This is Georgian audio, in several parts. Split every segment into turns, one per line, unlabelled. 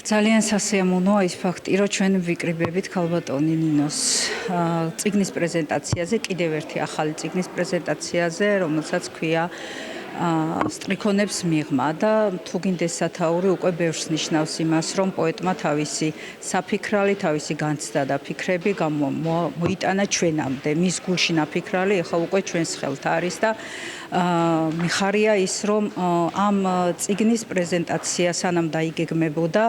ძალიან სასიამოვნოა ის ფაქტი, რომ ჩვენ ვიკრიბებით ქალბატონი ნინოს წიგნის პრეზენტაციაზე, კიდევ ერთი ახალი წიგნის პრეზენტაციაზე, რომელსაც ქვია სტრიქონებს მიღმა და თუ გინდეს სათაური უკვე ბევრს ნიშნავს იმას, რომ პოეტმა თავისი საფიქრალი, თავისი განცდა და ფიქრები მოიტანა ჩვენამდე. მის გულში ნაფიქრალი ეხლა უკვე ჩვენს ხელთ არის და მიხარია ის, რომ ამ წიგნის პრეზენტაცია სანამ დაიგეგმებოდა,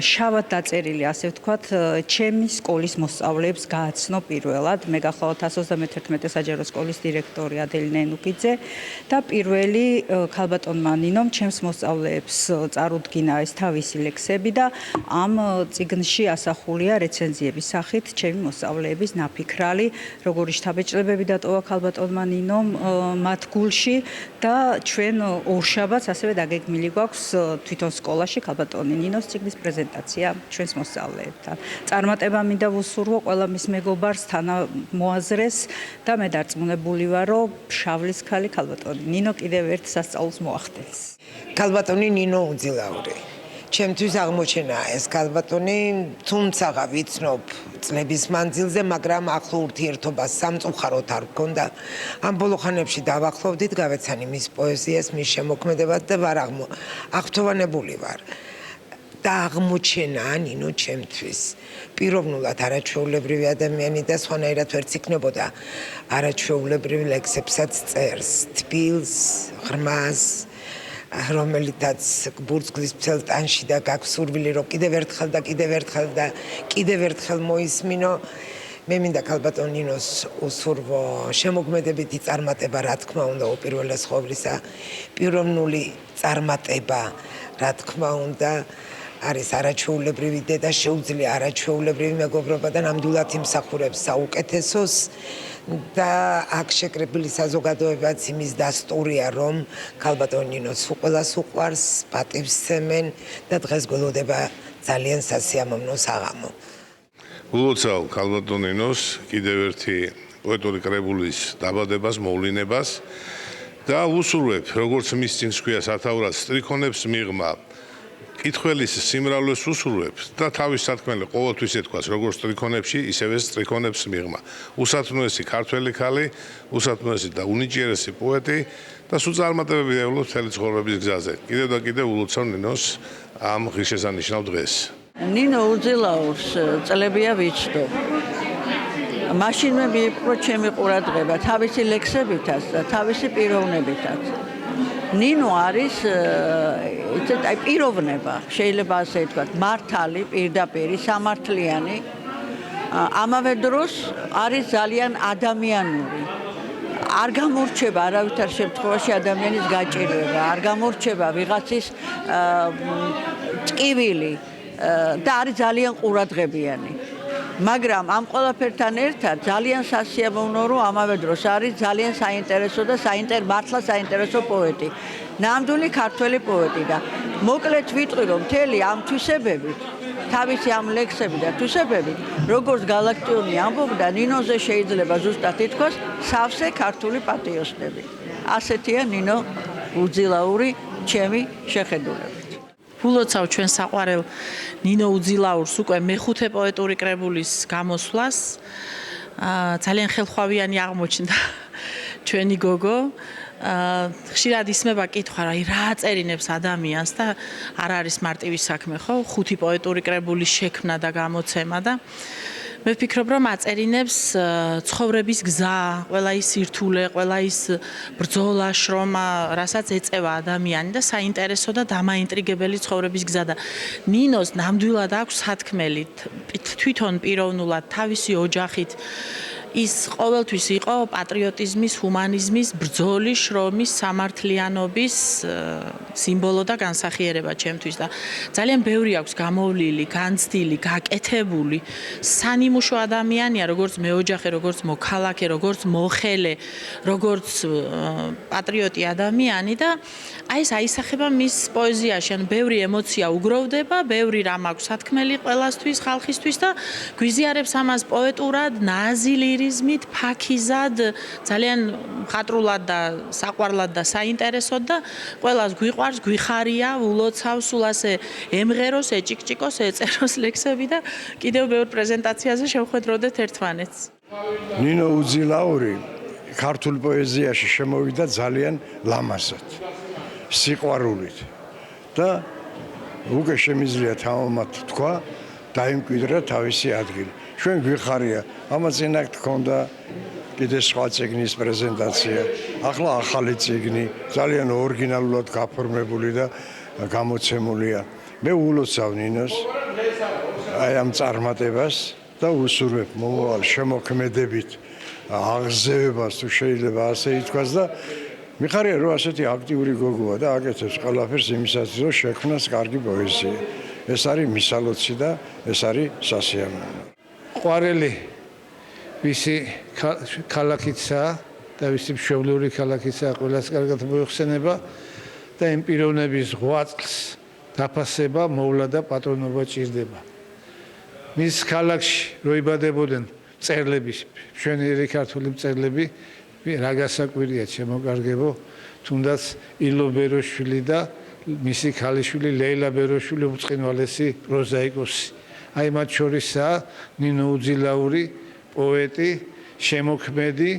შავად დაწერილი, ასე ვთქვათ, ჩემი სკოლის მოსწავლეებს გააცნო პირველად. მე გახლავთ 131 საჯარო სკოლის დირექტორი ადელი ნენუკიძე და პირველი ქალბატონმა ნინომ ჩემს მოსწავლეებს წარუდგინა ეს თავისი ლექსები და ამ წიგნში ასახულია რეცენზიების სახით ჩემი მოსწავლეების ნაფიქრალი, როგორი შთაბეჭდილებები დატოვა ქალბატონმა ნინომ მათ გულში და ჩვენ ორშაბათს ასევე დაგეგმილი გვაქვს თვითონ სკოლაში ქალბატონი ნინოს წიგნის პრეზენტაცია ჩვენს მოსწავლეებთან. წარმატება მინდა ვუსურვო ყველა მის მეგობარს თანამოაზრეს და მე დარწმუნებული ვარ, რომ შავლის ქალი ქალბატონი ნინო კიდევ ერთ სასწაულს მოახდენს.
ქალბატონი ნინო უძილაური. ჩემთვის აღმოჩენაა ეს ქალბატონი, თუმცა ვიცნობ წლების მანძილზე, მაგრამ ახლო ურთიერთობას სამწუხაროდ არ გქონდა. ამ ბოლო ხანებში დავახლოვდით, გავეცანი მის პოეზიას, მის შემოქმედებას და ვარ აღფრთოვანებული ვარ. და აღმოჩენა ნინო ჩემთვის პიროვნულად არაჩვეულებრივი ადამიანი და სხვანაირად ვერც იქნებოდა არაჩვეულებრივ ლექსებსაც წერს, თბილს, ღრმას, რომელიცაც ბურცგლის მთელ ტანში და გაქვს სურვილი, რომ კიდევ ერთხელ მოისმინო. მე მინდა ქალბატონ ნინოს უსურვო შემოქმედებითი წარმატება, რა თქმა უნდა, უპირველეს ყოვლისა, პიროვნული წარმატება, რა თქმა უნდა, არის არაჩვეულებრივი დედა, შეუძლია არაჩვეულებრივი მეგობრობა და ნამდვილად იმსახურებს საუკეთესოს და აქ შეკრებილი საზოგადოებაც იმის დასტურია, რომ ქალბატონ ნინოს ყველას უყვარს, პატივს სცემენ და დღეს გველოდება ძალიან სასიამოვნო საღამო.
ულოცავ ქალბატონ ნინოს კიდევ ერთი პოეტური კრებულის დაბადებას, მოვლენებას და ვუსურვებ, როგორც მის წინს ქვია სათაურად სტრიქონებს მიღმა, კითხველის სიმრავლეს უსურვებ და თავის სათქმელი ყოველთვის ეთქვას, როგორც სტრიქონებში, ისევე სტრიქონებს მიღმა. უსათმოესი ქართველი ქალი, უსათმოესი და უნიჭიერესი პოეტი და სულ წარმატებები ევლობს მთელი ცხოვრების გზაზე. კიდევ და კიდევ ულოცავ ნინოს ამ ღირსშესანიშნავ დღეს.
ნინო უძილაურს წლებია ვიცნობ. მაშინვე მიიპყრო ჩემი ყურადღება თავისი ლექსებითაც და თავისი პიროვნებითაც. ნინო არის პიროვნება, შეიძლება ასე ვთქვათ, მართალი, პირდაპირი, სამართლიანი. ამავე დროს არის ძალიან ადამიანური. არ გამორჩება არავითარ შემთხვევაში ადამიანის გაჭირვება, არ გამორჩება ვიღაცის ტკივილი და არის ძალიან ყურადღებიანი. მაგრამ ამ ყველაფერთან ერთად ძალიან სასიამოვნო, რომ ამავე დროს არის ძალიან საინტერესო და მართლა საინტერესო პოეტი. ნამდვილი ქართველი პოეტი და მოკლედ ვიტყვი, რომ მთელი ამ თვისებებით, თავისი ამ ლექსები და თვისებები, როგორც გალაქტიონი ამბობდა, ნინოზე შეიძლება ზუსტად ითქვას, სავსე ქართული პატიოსნები. ასეთია ნინო უძილაური ჩემი შეხედულებით.
ულოცავ ჩვენ საყვარელ ნინო უძილაურს უკვე მეხუთე პოეტური კრებულის გამოსვლას. ძალიან ხელხვავიანი აღმოჩნდა ჩვენი გოგო. ხშირად ისმება კითხვა, რა აწერინებს ადამიანს და არ არის მარტივი საქმე, ხო? 5 პოეტური კრებულის შექმნა და გამოცემა და მე ვფიქრობ, რომ აწერინებს ცხოვრების გზა, ყველა ის სირთულე, ყველა ის ბრძოლა, შრომა, რასაც ეწევა ადამიანი და საინტერესო და დამაინტრიგებელი ცხოვრების გზა და ნინოს ნამდვილად აქვს სათქმელი თვითონ პიროვნულად, თავისი ოჯახით ის ყოველთვის იყო პატრიოტიზმის, ჰუმანიზმის, ბრძოლის, შრომის, სამართლიანობის სიმბოლო და განსახიერება ჩემთვის და ძალიან ბევრი აქვს გამოვლილი, განცდილი, გაკეთებული, სანიმუშო ადამიანია, როგორც მეოჯახე, როგორც მოქალაქე, როგორც მოხელე, როგორც პატრიოტი ადამიანი და აი ეს აისახება მის პოეზიაში, ან ბევრი ემოცია უგროვდება, ბევრი რამ აქვს სათქმელი ყველასთვის, ხალხისთვის და გვიზიარებს ამას პოეტურად, ნაზი ლირიკად ლირიზმით, ფაქიზად, ძალიან მხატვრულად და საყვარლად და საინტერესოდ და ყველას გვიყვარს, გვიხარია, ულოცავს, სულ ასე ემღეროს, ეჭიკჭიკოს, ეწეროს ლექსები და კიდევ ბევრ პრეზენტაციაზე შევხვედროდეთ ერთმანეთს.
ნინო უძილაური ქართულ პოეზიაში შემოვიდა ძალიან ლამაზად, სიყვარულით და უკვე შემიძლია თამამად თქვა, დაიმკვიდრა თავისი ადგილი. ჩვენ გვიხარია, ამას წინათ ჰქონდა კიდე სხვა წიგნის პრეზენტაცია, ახლა ახალი წიგნი, ძალიან ორიგინალურად გაფორმებული და გამოცემულია. მე ულოცავ ნინოს აი ამ წარმატებას და უსურვებ მომავალ შემოქმედებით აღზევებას თუ შეიძლება ასე ითქვას და მიხარია რომ ასეთი აქტიური გოგოა და აკეთებს ყველაფერს იმისათვის რომ შექმნას კარგი პოეზია. ეს არის მისალოცი და ეს არის სასიამოვნო.
ყვარელი ვისი ქალაქიცაა და ვისი მშობლიური ქალაქიცაა ყველას კარგად მოიხსენება და იმ პიროვნების ღვაწლს დაფასება მოვლა და პატრონობა ჭირდება. მის ქალაქში რო იბადებოდნენ მწერლები, მშვენიერი ქართული მწერლები, რა გასაკვირია შემოკარგებო, თუნდაც ილო ბეროშვილი და მისი ქალიშვილი ლეილა ბეროშვილი უწყინვალესი პროზაიკოსი. აი მათ შორისაა ნინო უძილაური, პოეტი, შემოქმედი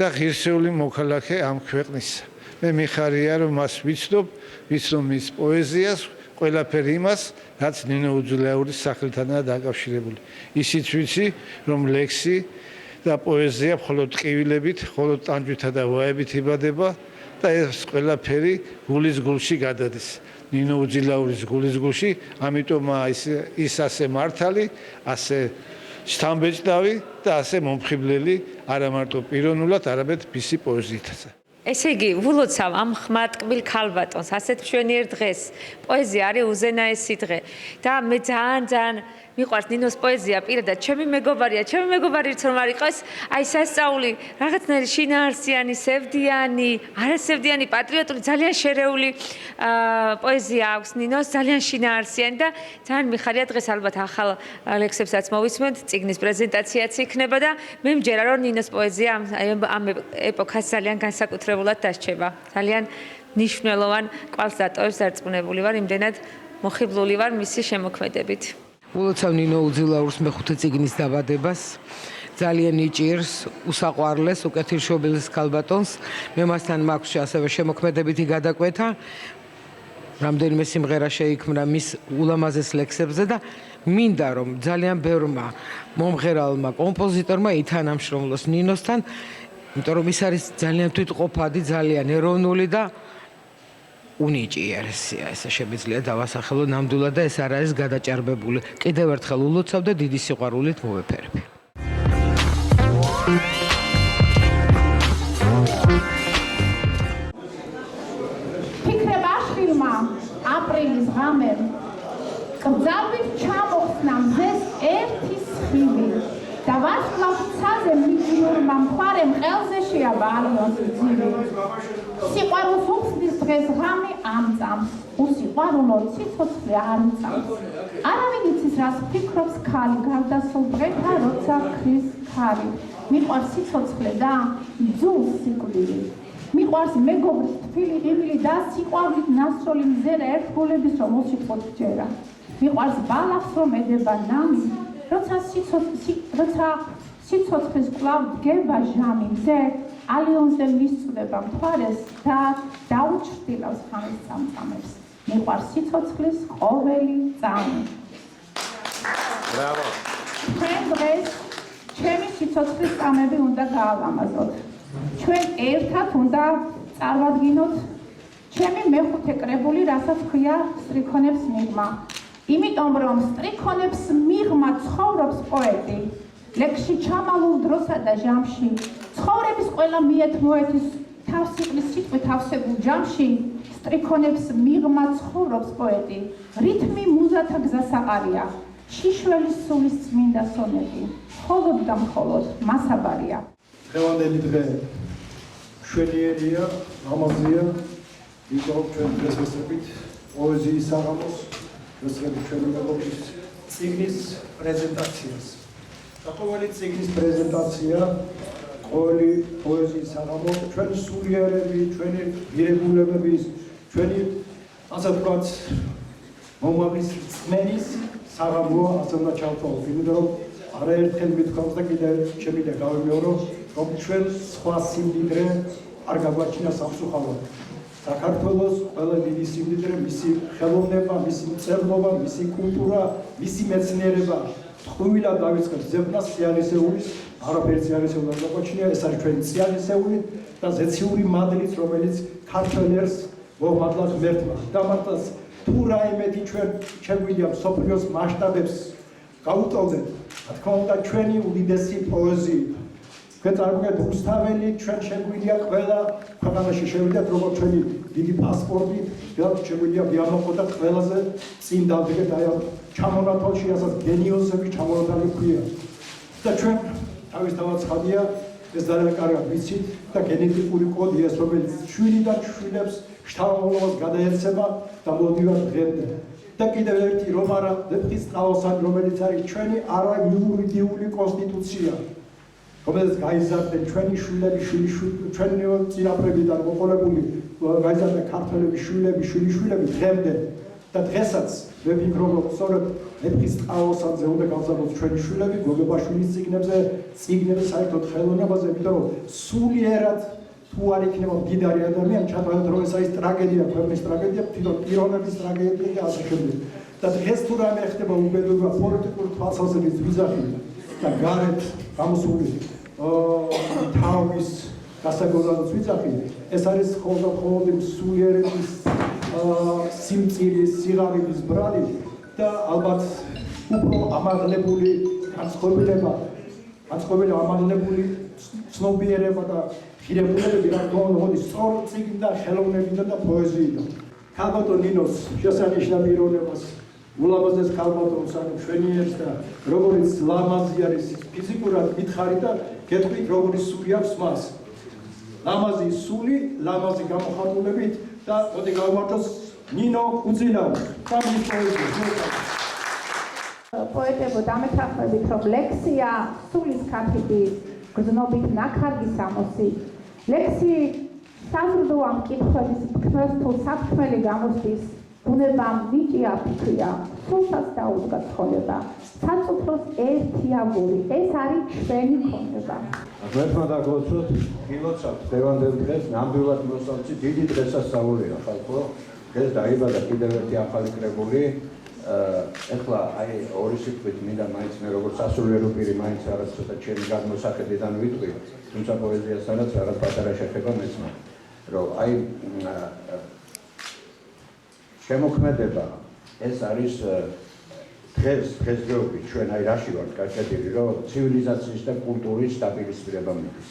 და ღირსეული მოქალაქე ამ ქვეყნისა. მე მიხარია რომ მას ვიცნობ მის პოეზიას, ყველაფერი იმას, რაც ნინო უძილაურის სახელთანაა დაკავშირებული. ისიც ვიცი, რომ ლექსი და პოეზია მხოლოდ ტკივილებით, მხოლოდ ტანჯვითა და ვაებით იბადება და ეს ყველაფერი გულის გულში გადადის. ნინო უძილაურის გულის გულში, ამიტომაა ის ასე მართალი, ასე შთამბეჭდავი და ასე მომხიბლელი არა მარტო პიროვნულად, არამედ მისი პოეზიითაც.
ესე იგი, ულოცავ ამ ხმატკბილ ქალბატონს, ასეთ მშვენიერ დღეს. პოეზია არის უზენაესი დღე და მე ძალიან მიყვარს ნინოს პოეზია პირადად. ჩემი მეგობარიც რომ არ იყოს, აი სასწაული, რაღაცნაირი შინაარსიანი, სევდიანი, არასევდიანი, პატრიოტული, ძალიან შერეული პოეზია აქვს ნინოს, ძალიან შინაარსიანი და ძალიან მიხარია დღეს ალბათ ახალ ლექსებსაც მოვისმენთ, წიგნის პრეზენტაციაც იქნება და მე მჯერა რომ ნინოს პოეზია ამ ეპოქას ძალიან განსაკუთრებულად დასჩება. ძალიან მნიშვნელოვან კვალს დატოვებს, დარწმუნებული ვარ, იმდენად მოხიბლული ვარ მისი შემოქმედებით.
ულოცავ ნინო უძილაურს მეხუთე წიგნის დაბადებას. ძალიან იჭირს, უსაყვარლეს, უკეთილშობილის ქალბატონს. მე მასთან მაქვს ასევე შემოქმედებითი გადაკვეთა. რამდენიმე სიმღერა შეიქმნა მის ულამაზეს ლექსებზე და მინდა რომ ძალიან ბევრმა მომღერალმა, კომპოზიტორმა ითანამშრომლოს ნინოსთან, იმიტომ რომ ის არის ძალიან თვითყოფადი, ძალიან ეროვნული და უნიჭიერესია, ესე შემიძლია დავასახელო ნამდვილად და ეს არ არის გადაჭარბებული. კიდევ ერთხელ ულოცავ და დიდი სიყვარულით მოვეფერები.
ფიქრება შვილმა აპრილის ღამემ კრძალვით ჩამოხსნა მზეს ერთი სხივი და ვარსკვლავ ცაზე მიგიურმა მთვარემ ყელზე შეაბარნოს ძივი. სიყვარულს უხსნის დღეს ღამე ამწამს, უსიყვარულო ციცოცხლე არ იწამს. არავინ იცის რას ფიქრობს ქალი გარდასულ დღეთა როცა ქრის ქარი. მიყვარს სიცოცხლე და ძულს სიკვდილი. მიყვარს მეგობრის თბილი ღიმილი და სიყვარულით ნასროლი მზერა ერთგულების რომ უსიტყვოდ ჯერა. მიყვარს ბალახს რომ ედება ნამი, როცა სიცოცხლის კვლავ დგება ჟამი მზე, ალიონზე მისწვდება მთვარეს და დაუჩრდილავს ხამის წამწამებს. მიყვარს სიცოცხლის ყოველი წამი.
ბრავო.
ჩვენ დღეს ჩემი სიცოცხლის წამები უნდა გაალამაზოთ. ჩვენ ერთად უნდა წარმოვადგინოთ ჩემი მეხუთე კრებული, რასაც ქვია სტრიქონებს მიღმა. იმიტომ რომ სტრიქონებს მიღმა ცხოვრობს პოეტი. ლექსში ჩამალულ დროსა და ჟამში, ცხოვრების ყველა მიეთმოეთის თავს იყრის სიტყვით ავსებულ ჯამში, სტრიქონებს მიღმა ცხოვრობს პოეტი. რითმი მუზათა გზასაყარია, შიშველის სულის წმინდა სონეტი, მხოლოდ და მხოლოდ მასაბარია.
დღევანდელი დღე მშვენიერია, ლამაზია, ვიწყობ ჩვენ დღეს ვესწრებით პოეზიის საღამოს, ვესწრებით ჩვენი მეგობრის წიგნის პრეზენტაციას. საყოველი ციგნის პრეზენტაცია, ყოველი პოეზიის საღამო, ჩვენი სულიერები, ჩვენი ღირებულებების, ჩვენი ასე ვთქვათ, მომავლის რწმენის საღამოა, ასე უნდა ჩავთვალოთ, იმიტომ რომ არაერთხელ მithქვავს და კიდევ შემიძლია გავიმეორო, რომ ჩვენ სხვა სიმდიდრე არ გაგვაჩინა სამსუხალოდ. საქართველოს ყველა დიდი სიმდიდრე, მისი ხელოვნება, მისი მწერლობა, მისი კულტურა, მისი მეცნიერება ტყუილად დავიწყებს ზეპნას სიარისეულის, არაფერი სიარისეული არ გაგვაჩნია, ეს არის ჩვენი სიარისეული და ზეციური მადლიც, რომელიც ქართველ ერს მოჰმადლა ღმერთმა. დამართած თუ რაიმედი ჩვენ შეგვიძლია მსოფლიოს მასშტაბებს გავუტოვდეთ, რა თქმა უნდა ჩვენი უდიდესი პოეზიით. თქვენ წარმოგიდგენთ რუსთაველი, ჩვენ შეგვიძლია ყველა ქვეყანაში შევიდეთ, როგორც ჩვენი დიდი პასპორტი და შეგვიძლია ვიამოყოთ ყველაზე წინ დავდგეთ აი ამ ჩამონათვალში, რასაც გენიოსები ჩამონათვალი ქვია. და ჩვენ თავისთავად ხადია ეს ძალიან კარგად ვიცით და გენეტიკური კოდი ეს რომელიც შვილიდან შვილებს შთამომავლობას გადაეცემა და მოდივარ დღემდე. და კიდევ ერთი რომ არა ვეფხის წყალოსანი, რომელიც არის ჩვენი არაიურიდიული კონსტიტუცია, რომელიც გაიზარდა ჩვენი შვილები, ჩვენი წინაპრებიდან მოყოლებული გაიზარდა ქართველების შვილები, შვილიშვილები დღემდე და დღესაც მე ვფიქრობ, რომ სწორედ ვეფხის წყალოსანზე უნდა გავზარდოთ ჩვენი შვილები, გოგებაშვილის წიგნებზე საერთოდ ხელოვნებაზე, იმიტომ რომ სულიერად თუ არ იქნება მდიდარი ადამიანი, ჩათვალოთ რომ ეს არის ტრაგედია, ქვეყნის ტრაგედია, თვითონ პიროვნების ტრაგედია და ასე შემდეგ. და დღეს თუ რამე ხდება უბედურება პოლიტიკური თვალსაზრისით ვიზახი და გარეთ გამოსული თავის გასაგონად ვიზახი, ეს არის ხოლმე სულიერების სიმწირის, სიღარიბის ბრალი და ალბათ უფრო ამაღლებული განწყობილება, ამაღლებული ცნობიერება და ღირებულებები რა თქმა უნდა მოდის სწორ წიგნიდან, ხელოვნებიდან და პოეზიიდან. ქალბატონ ნინოს შესანიშნავ პიროვნებას, ულამაზეს ქალბატონს, ანუ მშვენიერს და როგორც ლამაზი არის ფიზიკურად მითხარი და გეტყვით როგორი სული აქვს მას. ლამაზი სული, ლამაზი გამოხატულებით და მოდი გავმართოს ნინო უძილავი. სამი პოეზია.
პოეტებო დამეთანხმებით, რომ ლექსია სულის ქათიბის გზნობით ნაქარგი სამოსი. ლექსი საზრდოა მკითხველის ფქნას თუ საფქმელი გამოსდის, ბუნებამ ნიჭია ფიქრია, სულსაც დაუდგა ცხოვრება. საწუთროს ერთი აგური, ეს არის ჩვენი ქონება.
ღმერთმა დაგლოცოთ, გილოცავთ დევანდელ დღეს, ნამდვილად მოსწავლე დიდი დღესასწაულია ხალხო. დღეს დაიბადა კიდევ ერთი ახალი კრებული. ეხლა აი ორი სიტყვით მინდა მაინც მე როგორც სასულიერო პირი მაინც რაღაც ცოტა ჩემი გადმოსახედიდან ვიტყვი, თუმცა პოეზიასთანაც რაღაც პატარა შეხება მეცმა, რომ აი შემოქმედება ეს არის დღესდღეობით ჩვენ აი რაში ვართ გაჭედილი, რომ ცივილიზაციის და კულტურის დაპირისპირება მიდის.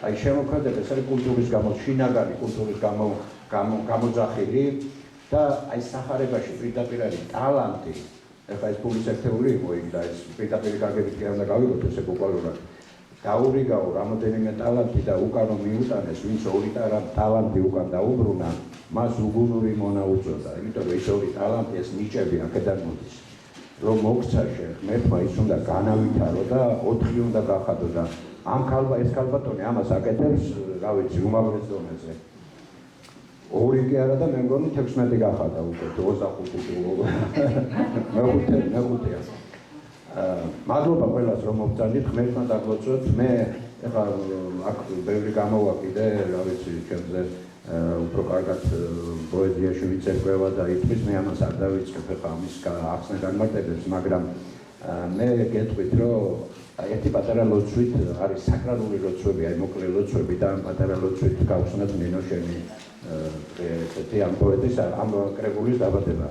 აი შემოქმედება ეს არის კულტურის შინაგანი კულტურის გამოძახილი და აი სახარებაში პირდაპირ არის ტალანტი. ეხლა ეს პუბლიცირებული იყო იქ და ეს პირდაპირ გაგებით კი არ უნდა გავიგოთ ესე პოპულარულად. დაურიგაო რამოდენიმე ტალანტი და უკანო მიუტანეს, ვინც ორი ტალანტი უკან დაუბრუნა, მას უგუნური მონა უწოდა. იმიტომ რომ ეს ორი ტალანტი ეს ნიჭები აქედან მოდის. რომ მოგცა ღმერთმა ის უნდა განავითარო და 4 უნდა გახადო და ამ ეს ქალბატონი ამას აკეთებს, რა ვიცი, უმაღლეს დონეზე. ორი კი არა და მე მგონი 16 გახადა უკვე 25 მეხუთეა. მადლობა ყველას რომ მოგწანდით, ღმერთმა დაგლოცოთ. მე ეხლა აქ ბევრი გამოვა კიდე, რა ვიცი, ჩემზე უფრო კარგად პოეზიაში ვიცეკვევა და ითქმის, მე ამას არ დავიწყებ ეხლა ამის ახსნა განმარტებებს, მაგრამ მე გეტყვით, რომ ერთი პატარა ლოცვით არის საკრალური ლოცვები, აი მოკლე ლოცვები და ამ პატარა ლოცვით გავხსნათ ნინო შენი ესეთი ამ პოეტის ამ კრებულის დაბადება.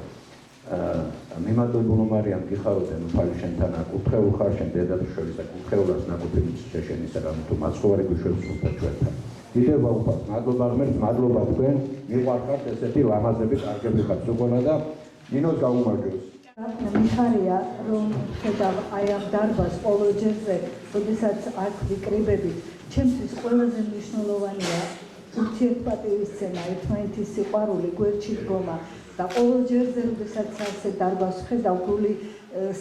მიმართებული მარიამ გიხაროდენ უფალი შენთან აკურთხეულ ხარ, შენ დედაშვილი და კურთხეულას ნაკუთი შეშენისა და თუ მაცხოვარი გუშვებს უნდა ჩვენთან. კიდევ ვაუბრობ, მადლობა ღმერთს, მადლობა თქვენ, მიყვარხართ ესეთი ლამაზები, კარგები ხართ უკონა და ნინოს გაუმარჯოს.
მიხარია რომ ხედავ აი ამ დარბაზს ყოველ ჯერზე, როდესაც აქ ვიკრიბებით, ჩემთვის ყველაზე მნიშვნელოვანია ურთიერთპატივისცემა, ერთმანეთის სიყვარული, გვერდში დგომა და ყოველ ჯერზე როდესაც ასე დარბაზს ხედავ გული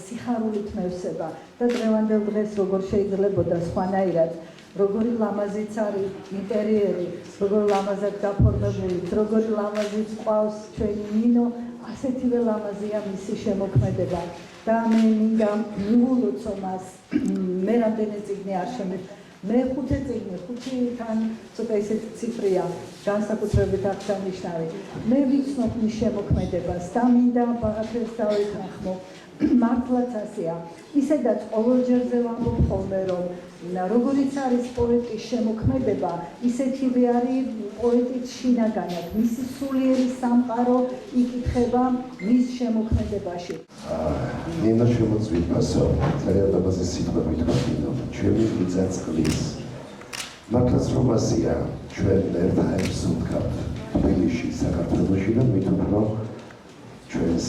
სიხარულით მევსება და დღევანდელ დღეს როგორ შეიძლებოდა სხვანაირად როგორი ლამაზიც არის ინტერიერი, როგორ ლამაზად გაფორმებული, როგორი ლამაზიც ყავს ჩვენი ნინო, ასეთივე ლამაზია მისი შემოქმედება და მე მინდა მივულოცო მას, მე რამდენი წიგნი არ შემიძლია მე 5 წიგნი, 5-თან ცოტა ისეთი ციფრია, განსაკუთრებით აღსანიშნავი. მე ვიცნობ მის შემოქმედებას და მინდა ბაღათებს დავეთანხმო. მართლაც ასეა. ისედაც ყოველჯერზე ვამბობ ხოლმე, რომ როგორიც არის პოეტის შემოქმედება, ისეთივე არის პოეტის შინაგანად. მისი სულიერი სამყარო იკითხება მის შემოქმედებაში.
ნინო შემოწმებასო, ძალიან ლამაზი სიტყვები თქვა ნინო. ჩვენი მიწა-წყლის. მართლაც რომ ასეა, ჩვენ ერთაერს ვთქვათ თბილისში, საქართველოში და მით უფრო ჩვენს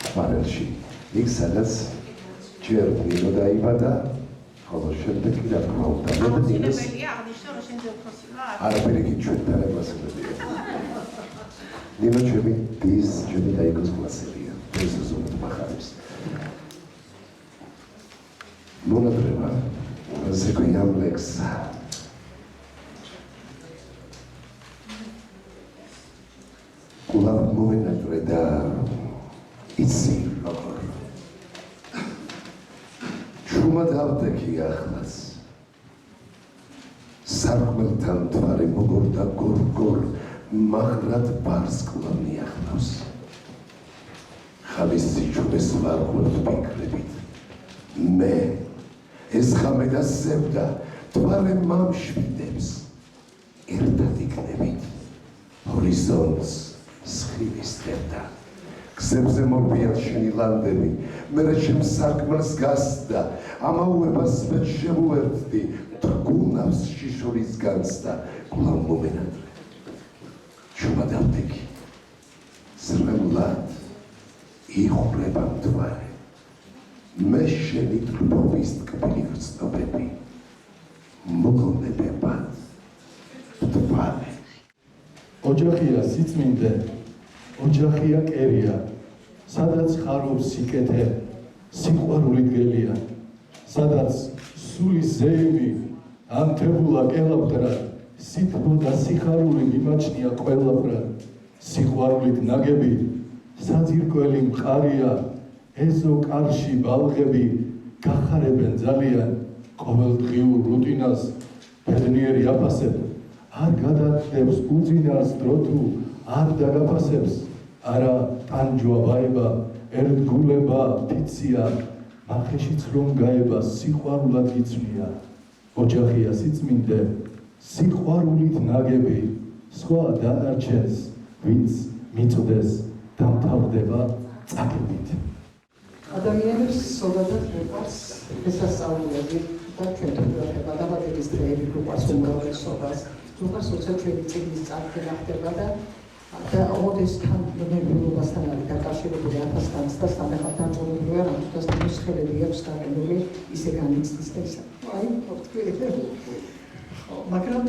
ხმარელში. იქ სადაც ჯერ ნინო დაიბადა, ხოლო შემდეგ კი რა თქმა უნდა, მე და ნინოს არაფერი კი ჩვენთან ემასებია. ნინო ჩემი დის, ჩემი დაიგოს კლასელია, ეს ზუსტად მახარებს. მონადრევა, ასე ქვია ლექს. კულავ მომენატრე და იცი როგორ შუმა დავდექი ახლას სარკმელთან თვარი მოგორ და გორ მაღრად ბარსკლა მიახლავს ხალის სიჩუდეს ვარღვევთ ფიქრებით მე ეს ხამე და ზევდა თვარე მამშვიდებს ერთად იქნებით ჰორიზონტს სხივის წერდა გზებზე მოვიან შენი ლანდები, მერე ჩემ სარკმელს გასდა, ამაუებას მე შემოერთდი, თგუნავს შიშორის განცდა, კვლავ მომენატრე. შუმა დავდექი, ზრმულად იხურება მტვარე, მე შენი თბობის ტკბილი გრძნობები, მოგონებებად მტვარე.
ოჯახია სიწმინდე, ოჯახია კერია, სადაც ხარობს სიკეთე, სიყვარული დგელია, სადაც სულის ზეიმი ანთებულა კელაფრად, სითბო და სიხარული მიმაჩნია ყველაფრად, სიყვარულით ნაგები, საძირკველი მყარია, ეზო კარში ბალღები გახარებენ ძალიან, ყოველდღიურ რუტინას ბედნიერი აფასებ, არ გადაწყდებს უძინარს დრო თუ არ დაგაფასებს, არა ტანჯვა ვაება, ერთგულება ფიცია, მახეშიც რომ გაება, სიყვარულად იცვნია. ოჯახია სიწმინდე, სიყვარულით ნაგები, სხვა დანარჩენს, ვინც მიწვდეს, დამთავრდება წაგებით.
ადამიანებს სოლადად უყვარს ესასწაულები და ჩვენ თვითონ დაბადების დღეები უყვარს უმრავლესობას. უყვარს როცა ჩვენი წიგნის წარდგენა ხდება და ოდესთან ნებულობასთან არის დაკავშირებული 1000 და სამეხად დამჭურვებულია, რომ თვითონ ხელები აქვს გაყენული, ისე განიცდის და ისე. აი, ვთქვი. მაგრამ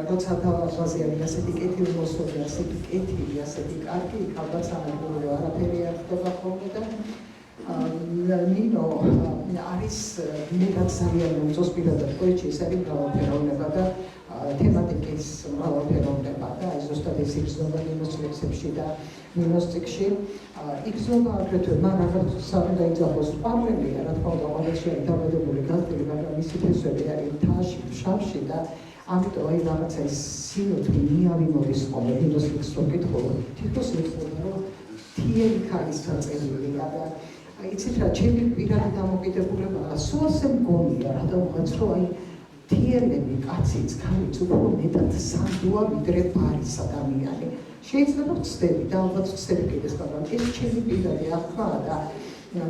როცა დავაზვაზე არის ასეთი კეთილი მოსული, ასეთი კეთილი, ასეთი კარგი, ალბათ სამეგრელო არაფერი არ ხდება ხოლმე და ნინო არის მეტად ძალიან მომწონს პირადად პოეტში, ეს არის მრავალფეროვნება და თემატიკის მრავალფეროვნება და აი ზუსტად ეს იგრძნობა ნინოს ლექსებში და ნინოს წიგნში. იგრძნობა აგრეთვე მან რაღაც უნდა იძახოს პარლემია, რა თქმა უნდა, ყოველში არის დამედებული გაზრდილი, მაგრამ მისი ფესვები არის თაში, ფშავში და ამიტომ აი რაღაცა ის სინოთი ნიავი მოვისწავლე ნინოს ლექსს რო კითხულობ, თითქოს ეთქობა, რომ თიელი ქალის დაწერილია და იცით რა, ჩემი პირადი დამოკიდებულება სულზე მგონია, რადგანაც რომ აი თიელები, კაციც, ქალიც უფრო მეტად სანდოა ვიდრე ბარის ადამიანი. შეიძლება ვცდები და ალბათ ვცდები კიდეს, მაგრამ ეს ჩემი პირადი აღქმაა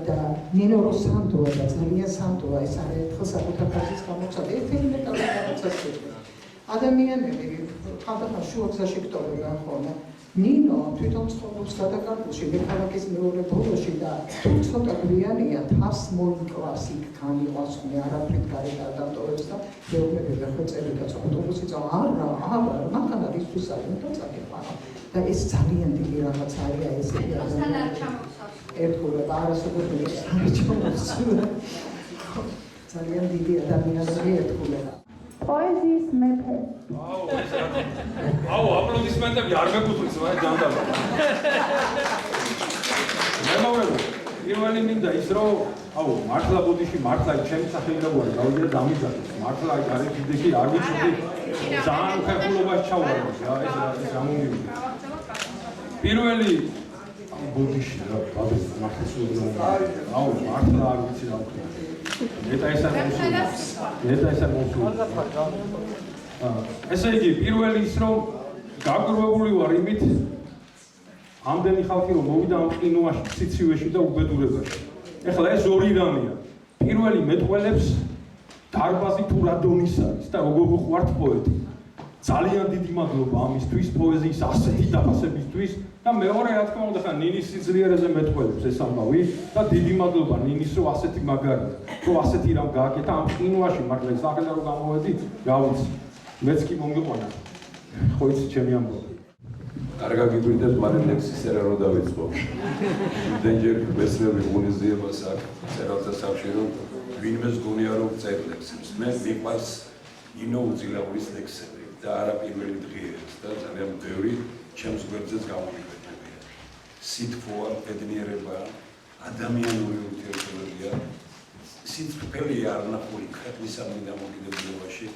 და ნინო რო სანდოა და ძალიან სანდოა, ეს არის ერთხელ საკუთარ ხაზის გამოცადა, ერთ-ერთი მეტალის გამოცადა. ადამიანები ხანდახან შუაგზაში გტოვებენ ხოლმე. ნინო თვითონ ცხოვრობს გადაკარგულში, ქალაქის მეორე ბოლოში და ცოტა გვიანია თავს მოიკლას იქ განიყვას ხოლმე არაფრით გარეთ არ დატოვებს და მეუბნებია ხო წერდა ავტობუსი წავა არა მანქანა რისთვის არის და წაგიყვანა და ეს ძალიან დიდი რაღაც არის ეს ერთგულება არასოდეს არ ჩამოსულა ძალიან დიდი ადამიანები ერთგულება
პოეზიის მეფე
აუ აპლოდისმენტები არ მეკუთვნის რა ჯანდაბა მემორებო პირველი მინდა ის რომ აუ მართლა ბოდიში მართლა ჩემი სახელმწიფოა გავიდა დამიძახეს მართლა არის კიდე არ ვიცოდი ძალიან ხეხულობას ჩავარდოს რა ეს გამომივიდა პირველი ბოდიში რა ბაბეს მართლა სულ აუ მართლა არ ვიცი რა ვქნა ნეტა ეს არ მოსულა ესე იგი პირველი ის რომ გაგვირებული ვარ იმით ამდენი ხალხი რომ მოვიდა ამ ყინვაში, ციცივეში და უბედურებაში. ეხლა ეს ორი რამეა. პირველი მეტყველებს დარბაზი თუ რა დონის არის და როგორ უყვართ პოეტი. ძალიან დიდი მადლობა ამისთვის, პოეზიის ასეთი დაფასებისთვის და მეორე რა თქმა უნდა ხა ნინის სიძლიერეზე მეტყველებს ეს ამბავი და დიდი მადლობა ნინის რომ ასეთი მაგარია. რომ ასეთი რამ გააკეთა ამ ყინვაში, მაგრამ სახელა რომ გამოვედი, რა ვიცი. მეც კი მომიყვანა. ხო იცი ჩემი ამბავი.
არ გაგიგვირდეთ მალე ლექსის წერა რო დავიწყო. დენჯერ მეცნიერული ღონისძიებას აქვს წერალთა სახლში რომ ვინმეს გონია რომ წერ ლექსებს. მე მიყვარს ნინო უძილაურის ლექსები და არა პირველი დღეებს და ძალიან ბევრი ჩემს გვერდზეც გამომიკვეთებია. სითბოა, ბედნიერება, ადამიანური ურთიერთობებია. სიტყველი არ ნახული ქვეყნის ამიდამოკიდებულებაში.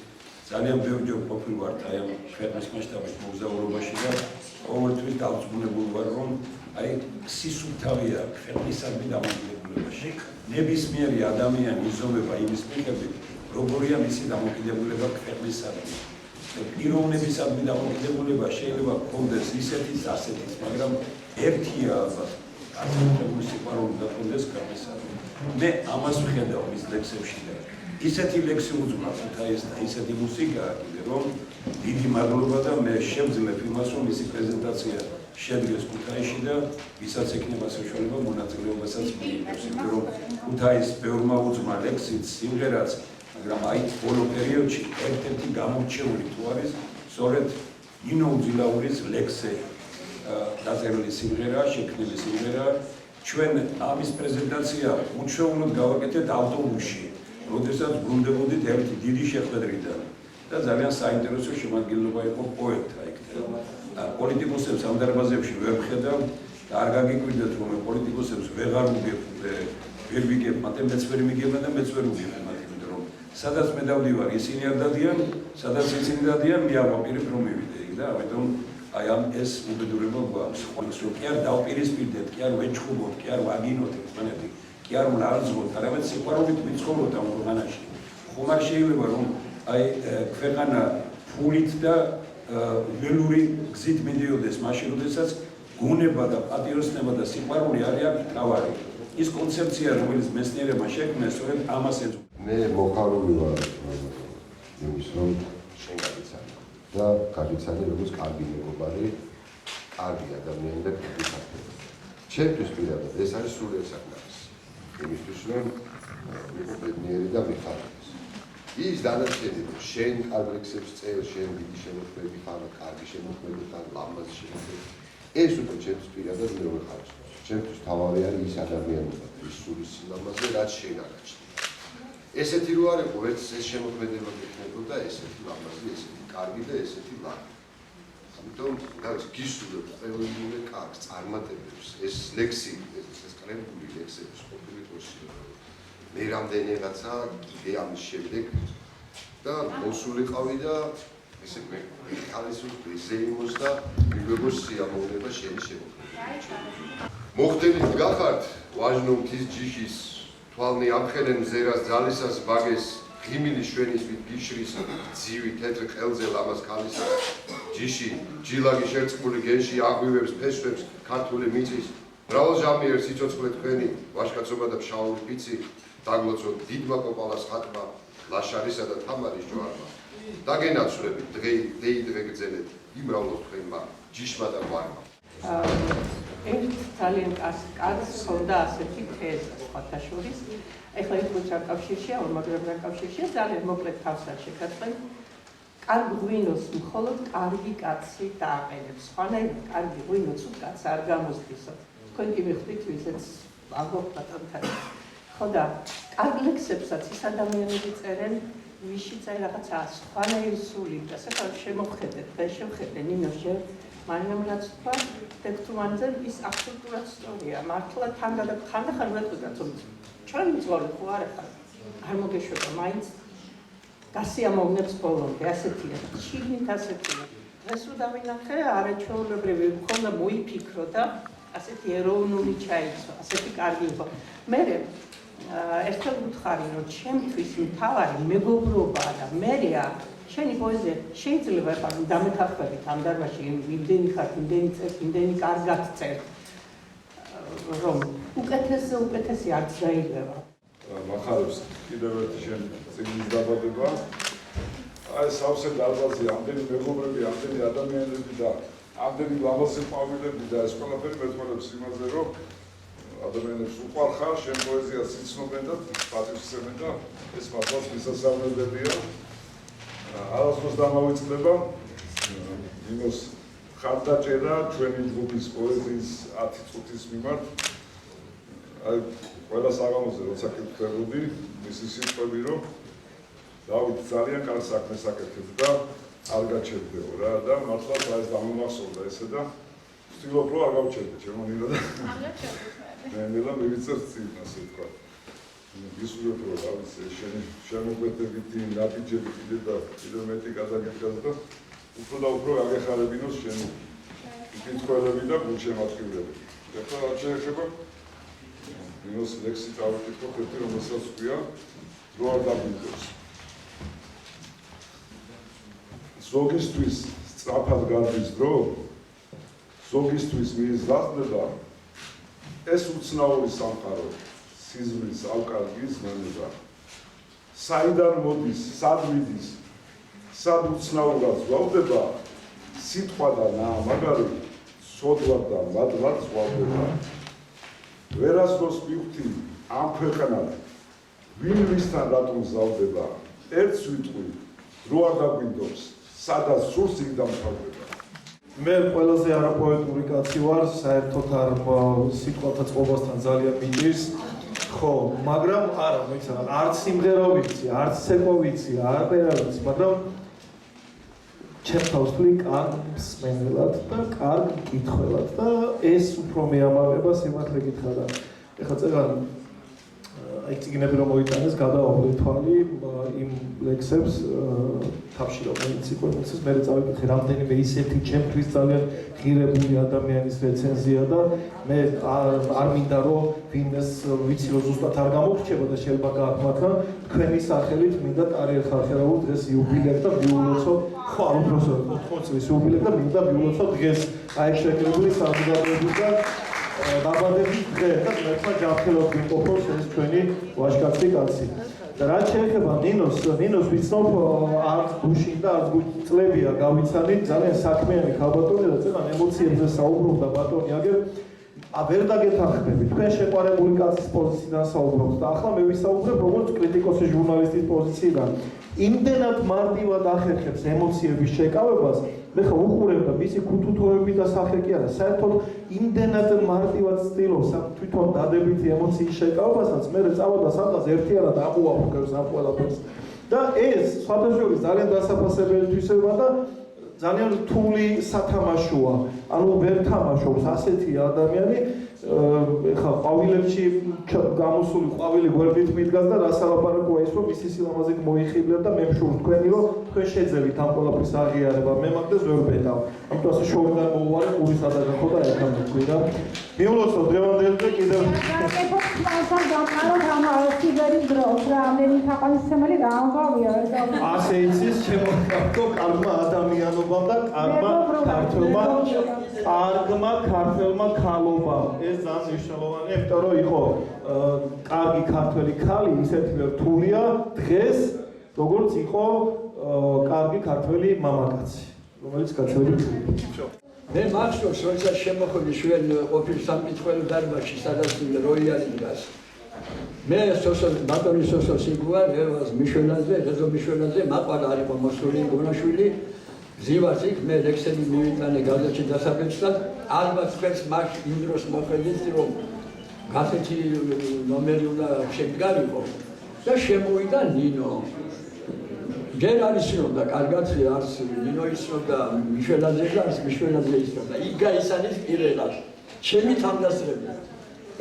ძალიან ბევრჯერ ყოფილ ვარ აი ამ ქვეყნის მასშტაბით მოგზაურობაში და ყოველთვის დავწმუნებული ვარ რომ აი სისუფთავია ქვეყნის ამიდამოკიდებულებაში. ნებისმიერი ადამიანი იზომება იმის მიხედვით, როგორია მისი დამოკიდებულება ქვეყნისადმი. პიროვნების ამიდამოკიდებულება შეიძლება ჰქონდეს ისეთის, ასეთის, მაგრამ ერთია ალბათ ასეთებული სიყვარული და ჰქონდეს ქვეყნისადმი. მე ამას ვხედავ მის ლექსებში და ისეთი ლექსი უძღვნა ქუთაისს და ისეთი მუსიკაა კიდე რომ დიდი მადლობა და მე შევძლებ იმას რომ მისი პრეზენტაცია შედგეს ქუთაისში და ვისაც ექნება საშუალება მონაწილეობასაც მიიღებს იმიტომ რომ ქუთაისს ბევრმა უძღვნა ლექსიც სიმღერაც მაგრამ აი ბოლო პერიოდში ერთ-ერთი გამორჩეული თუ არის სწორედ ნინო უძილაურის ლექსი დაწერილი სიმღერა შექმნილი სიმღერა ჩვენ ამის პრეზენტაცია უჩვეულოდ გავაკეთეთ ავტობუსში როდესაც ბრუნდებოდით ერთი დიდი შეხვედრიდან და ძალიან საინტერესო შემადგენლობა იყო პოეტთა იქ და პოლიტიკოსებს ამ დარბაზებში ვერ ვხედავ და არ გაგიკვირდეთ რომ პოლიტიკოსებს ვეღარ ვუგებ ვერ ვიგებ მათემ მეც ვერ მიგება და მეც ვერ ვუგებ მათ იმიტომ რომ სადაც მე დავდივარ ისინი არ დადიან სადაც ისინი დადიან მე ავაპირებ რომ მივიდე იქ და ამიტომ აი ამ ეს უბედურება გვაქვს რომ კი არ დავპირისპირდეთ კი არ ვეჩხუბოთ კი არ ვაგინოთ ერთმანეთი კი არ ვლარძღოთ, არამედ სიყვარულით ვიცხოვროთ ამ ქვეყანაში. ხომ არ შეიძლება რომ აი ქვეყანა ფულით და ველური გზით მიდიოდეს მაშინ, როდესაც გონება და პატიოსნება და სიყვარული არის აქ მთავარი. ის კონცეფცია, რომელიც მეცნიერებმა შექმნეს, სწორედ ამას ეძღვნა.
მე მოხარული ვარ იმის რომ შენ გაგიცანი და გაგიცანი როგორც კარგი მეგობარი, კარგი ადამიანი და კარგი ხალხი. ჩემთვის პირადად ეს არის სულიერ საკმარისი. იმისთვის რომ იყო ბედნიერი და მიხარდეს. ის დანარჩენი რომ შენ კარგ ლექსებს წერ, შენ დიდი შემოქმედი ხარ, კარგი შემოქმედი ხარ, ლამაზი შემოქმედი. ეს უკვე ჩემთვის პირადად მეორე ხარჯი. ჩემთვის თავარი არის ის ადამიანობა, ის სულის სილამაზე, რაც შენ აღაჩნდა. ესეთი რო არ იყო, ვერც ეს შემოქმედება გექნებოდა, ესეთი ლამაზი, ესეთი კარგი და ესეთი ლამაზი. ამიტომ რაც გისურვებ ყოველივე კარგს წარმატებებს ეს ლექსი ეს კრებული ლექსების ყოფილიყოს მე რამდენიღაცა კიდე ამის შემდეგ და მოსულიყავი და ესე მე ხალისუს ბიზეიმოს და მიგებოს სიამოვნება შენი შემოქმედება მოხდენით გახართ ვაჟნო მთის ჯიშის თვალნი ამხელენ მზერას ძალისას ბაგეს ღიმილი შვენისვით გიშრის ძივი თეთრ ყელზე ლამაზ ქალისას ჯიში ჯილაგი შერწყმული გენში აღვივებს ფესვებს ქართული მიწის მრავალჟამიერ სიცოცხლე თქვენი ვაჟკაცობა და ფშაური ფიცი დაგლოცოთ დიდმა კოპალას ხატმა ლაშარისა და თამარის ჯვარმა დაგენაცვლებით დღე გძელეთ იმრავლოთ თქვენმა ჯიშმა და გვარმა
ერთ ძალიან კარგს ხონდა ასეთი თეზა სხვათა შორის ეხლა ის რაკავშირშია, მაგრამ რაკავშირშია ძალიან მოკლედ თავსაც შეგაწყენ. კარგ ღვინოს მხოლოდ კარგი კაცი დააყენებს. სხვანაირად კარგი ღვინო ცუდ კაცს არ გამოსდისო. თქვენ კი მიხვდით ვიზეც აგობ ბატონთან. ხო და კარგ ლექსებსაც ის ადამიანები წერენ, ვიში წერენ რაღაცა სხვანაირი სული და საკუთარ შემოხედეთ და შევხედე ნინოს ჯერ მაგრამ რაც თქვა ტექსტუანზე ის აბსოლუტურად სწორია. მართლა ხანდახან ვეთქვით რომ ჩვენი ძველი ხო არ ახლა არ მოგეშვება მაინც გასიამოვნებს ბოლომდე ასეთია. შიგნით ასეთია. დღეს რო დავინახე არაჩვეულებრივი ხონდა მოიფიქრო და ასეთი ეროვნული ჩაიცვა, ასეთი კარგი იყო. მე ერთხელ ვუთხარი რომ ჩემთვის მთავარი მეგობრობაა და მერეა შენი პოეზია შეიძლება ხარ დამეთანხმებით ამ დარბაზში იმდენი ხარ, იმდენი წერ, იმდენი კარგად წერ რომ უკეთესი არც დაიგება.
მახარებს კიდევ ერთი შენ წიგნის დაბადება. აი სავსე დარბაზი, ამდენი მეგობრები, ამდენი ადამიანები და ამდენი ლამაზი ყვავილები და ეს ყველაფერი მეტყველებს იმაზე, რომ ადამიანებს უყვარხარ, შენ პოეზიას იცნობენ და პატივსცემენ და ეს მართლაც მისასალმებელია. არასდროს დამავიწყდება ნინოს ხარდაჭერა ჩვენი ჯგუფის პოეზიის 10 წუთის მიმართ. აი ყველა საღამოზე როცა კითხებოდი მისი სიტყვები რომ დავით ძალიან კარგ საქმეს აკეთებს და არ გაჩერდებო რა და მართლაც ეს დამომახსოვრდა ესე და ვცდილობ რომ არ გავჩერდე ჩემო ნინო და მე მელა მივიწევ წინ ასე თქვა. ისურვებ რომ დავით შენი შემოგვედებითი ნაბიჯები კიდევ მეტი გადაგიხადოს და უფრო და უფრო აგეხარებინოს შენი კითხვები და გულშემატკივრები. ეხლა რა შეიძლება ნინოს ლექსი წავიკითხოთ ერთი რომელსაც ქვია დრო არ დაგვიდგოს. ზოგისთვის სწრაფად გარბის დრო, ზოგისთვის მიიზრდება ეს უცნაური სამყარო სიზმრის ალკალგის მანება. საიდან მოდის, სად მიდის, სად უცნაურად ზღვავდება, სიტყვა და ნაამაგარი სოდვად და მადლად ზღვავდება. ვერასდროს მივხვდი ამ ქვეყანად, ვინ ვისთან რატომ ზავდება, ერთს ვიტყვი, დრო არ დაგვინდობს, სადაც სურს იქ დამთავრდება.
მე ყველაზე არაპოეტური კაცი ვარ, საერთოდ არ სიტყვათა წყობასთან ძალიან მიჭირს. ხო, მაგრამ არა, მოიცა, არც სიმღერა ვიცი, არც ცეკვა ვიცი, არაფერა ვიცი, მაგრამ ჩემ თავს ვთვლი კარგ მსმენელად და კარგ მკითხველად და ეს უფრო მეამაყება სიმართლე გითხრა და ეხლა წერან აი წიგნები რომ მოიტანეს, გადავავლე თვალი იმ ლექსებს თავში რომ ციკლებს მე წავიკითხე რამდენიმე ისეთი ჩემთვის ძალიან ღირებული ადამიანის რეცენზია და მე არ მინდა რომ ვინმეს ვიცი რომ ზუსტად არ გამოგრჩება და შეიძლება გააკმათა თქვენი სახელით მინდა კარიერა ხალხერავო დღეს იუბილე და მიულოცო ხო უბრალოდ 80 წლის იუბილე და მინდა მიულოცო დღეს აი შეკრებული საზოგადოების და დაბადების დღე და მერქმა ჯანმრთელად ვიმყოფოს ეს ჩვენი ვაჟკაცი კაცი. და რაც შეეხება ნინოს ვიცნობ არც გუშინ და არც წლებია გავიცანით ძალიან საქმიანი ქალბატონი და წერან ემოციებზე საუბრობდა ბატონი აგერ ვერ დაგეთანხმები თქვენ შეყვარებული კაცის პოზიციიდან საუბრობთ და ახლა მე ვისაუბრებ როგორც კრიტიკოსი ჟურნალისტის პოზიციიდან იმდენად მარტივად ახერხებს ემოციების შეკავებას მე ხო უყურებ და მისი ქუთუთოები და სახე კი არა საერთოდ იმდენად მარტივად ცდილობს თვითონ დადებითი ემოციის შეკავებასაც მე წავა და სადღაც ერთიანად ამოაბრუნებს ამ ყველაფერს და ეს სხვადასხვა ძალიან დასაფასებელი თვისება და ძალიან რთული სათამაშოა ანუ ვერ თამაშობს ასეთი ადამიანი ეხლა ყვავილებში გამოსული ყვავილი გვერდით მიდგას და რა სალაპარაკოა ის რომ მისი სილამაზით მოიხიბლებ და მე მშურ თქვენი რომ თქვენ შეძებით ამ ყველაფრის აღიარება მე მაგდეს ვერ ვპეტავ ამიტომ ასე შორიდან მოუვარე ყურის სადაგან ხო და ეხლა თქვი რა მიულოცო დღევანდელზე კიდევ ასე იცის შემოხატო კარგმა ადამიანობამ და კარგმა ქართველმა ქალობამ ეს ძალიან მნიშვნელოვანია, იმიტომ რომ იყო კარგი ქართველი ქალი ისეთივე რთულია დღეს, როგორც იყო კარგი ქართველი მამაკაცი, რომელიც ქართველი
მე მახსოვს, როცა შემოხვედი ჩვენ ყოფილ სამკითხველო დარბაზში, სადაც როიალი დგას.
მე ბატონი სოსო სიგუა რევას მიშველაძე რეზო მიშველაძე მაყვალ არ იყო მოსული გონაშვილი ზივას იქ მე ლექსები მივიტანე გაზეთში დასაბეჭდად ალბათ ხერს მას იმ დროს მოხედით რომ გაზეთი ნომერი უნდა შემდგარიყო და შემოვიდა ნინო ჯერ არის რომ და კარგად არის ნინო ისრო და მიშველაძე და არის მიშველაძე ისრო და იქ გაისანის პირელად ჩემი თამდასრები